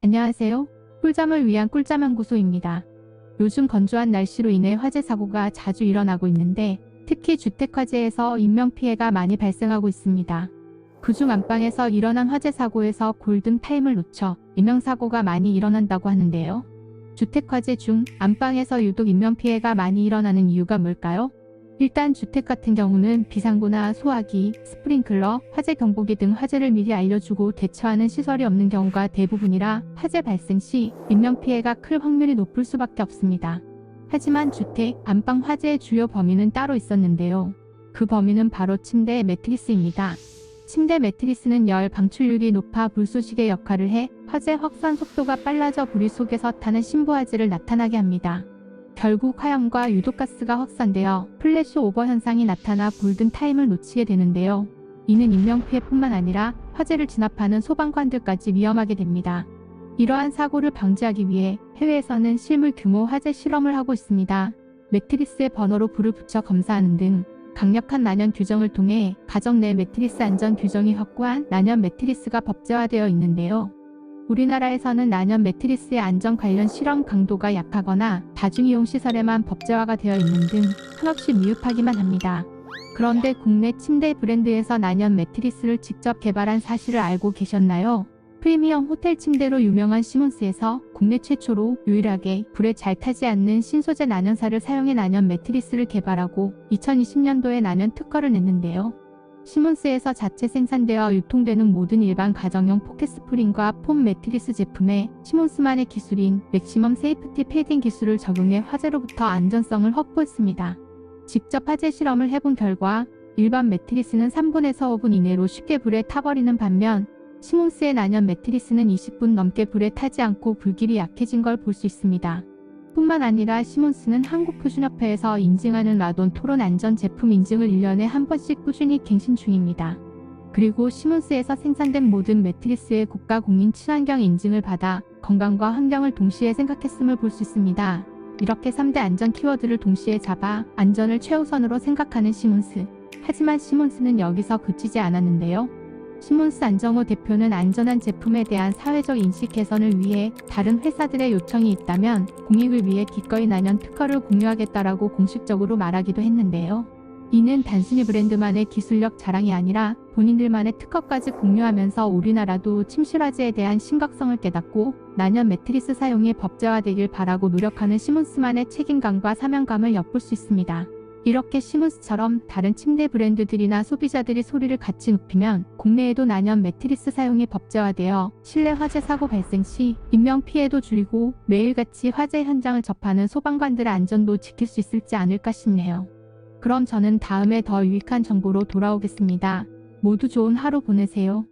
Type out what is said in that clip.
안녕하세요. 꿀잠을 위한 꿀잠연구소입니다. 요즘 건조한 날씨로 인해 화재 사고가 자주 일어나고 있는데 특히 주택화재에서 인명피해가 많이 발생하고 있습니다. 그중 안방에서 일어난 화재 사고에서 골든타임을 놓쳐 인명사고가 많이 일어난다고 하는데요. 주택화재 중 안방에서 유독 인명피해가 많이 일어나는 이유가 뭘까요? 일단 주택 같은 경우는 비상구나 소화기, 스프링클러, 화재 경보기 등 화재를 미리 알려주고 대처하는 시설이 없는 경우가 대부분이라 화재 발생 시 인명피해가 클 확률이 높을 수밖에 없습니다. 하지만 주택, 안방 화재의 주요 범위는 따로 있었는데요. 그 범위는 바로 침대 매트리스입니다. 침대 매트리스는 열 방출률이 높아 불쏘시개 역할을 해 화재 확산 속도가 빨라져 불이 속에서 타는 신부화재를 나타나게 합니다. 결국 화염과 유독가스가 확산되어 플래시 오버 현상이 나타나 골든타임을 놓치게 되는데요. 이는 인명피해뿐만 아니라 화재를 진압하는 소방관들까지 위험하게 됩니다. 이러한 사고를 방지하기 위해 해외에서는 실물 규모 화재 실험을 하고 있습니다. 매트리스의 번호로 불을 붙여 검사하는 등 강력한 난연 규정을 통해 가정 내 매트리스 안전 규정이 확고한 난연 매트리스가 법제화되어 있는데요. 우리나라에서는 난연 매트리스의 안전 관련 실험 강도가 약하거나 다중이용 시설에만 법제화가 되어 있는 등 한없이 미흡하기만 합니다. 그런데 국내 침대 브랜드에서 난연 매트리스를 직접 개발한 사실을 알고 계셨나요? 프리미엄 호텔 침대로 유명한 시몬스에서 국내 최초로 유일하게 불에 잘 타지 않는 신소재 난연사를 사용해 난연 매트리스를 개발하고 2020년도에 난연 특허를 냈는데요. 시몬스에서 자체 생산되어 유통되는 모든 일반 가정용 포켓 스프링과 폼 매트리스 제품에 시몬스만의 기술인 맥시멈 세이프티 패딩 기술을 적용해 화재로부터 안전성을 확보했습니다. 직접 화재 실험을 해본 결과 일반 매트리스는 3분에서 5분 이내로 쉽게 불에 타버리는 반면 시몬스의 난연 매트리스는 20분 넘게 불에 타지 않고 불길이 약해진 걸 볼 수 있습니다. 뿐만 아니라 시몬스는 한국표준협회에서 인증하는 라돈 토론 안전 제품 인증을 1년에 한 번씩 꾸준히 갱신 중입니다. 그리고 시몬스에서 생산된 모든 매트리스의 국가 공인 친환경 인증을 받아 건강과 환경을 동시에 생각했음을 볼 수 있습니다. 이렇게 3대 안전 키워드를 동시에 잡아 안전을 최우선으로 생각하는 시몬스. 하지만 시몬스는 여기서 그치지 않았는데요. 시몬스 안정호 대표는 안전한 제품에 대한 사회적 인식 개선을 위해 다른 회사들의 요청이 있다면 공익을 위해 기꺼이 난연 특허를 공유하겠다라고 공식적으로 말하기도 했는데요. 이는 단순히 브랜드만의 기술력 자랑이 아니라 본인들만의 특허까지 공유하면서 우리나라도 침실화재에 대한 심각성을 깨닫고 난연 매트리스 사용이 법제화되길 바라고 노력하는 시몬스만의 책임감과 사명감을 엿볼 수 있습니다. 이렇게 시몬스처럼 다른 침대 브랜드들이나 소비자들이 소리를 같이 높이면 국내에도 난연 매트리스 사용이 법제화되어 실내 화재 사고 발생 시 인명피해도 줄이고 매일같이 화재 현장을 접하는 소방관들의 안전도 지킬 수 있을지 않을까 싶네요. 그럼 저는 다음에 더 유익한 정보로 돌아오겠습니다. 모두 좋은 하루 보내세요.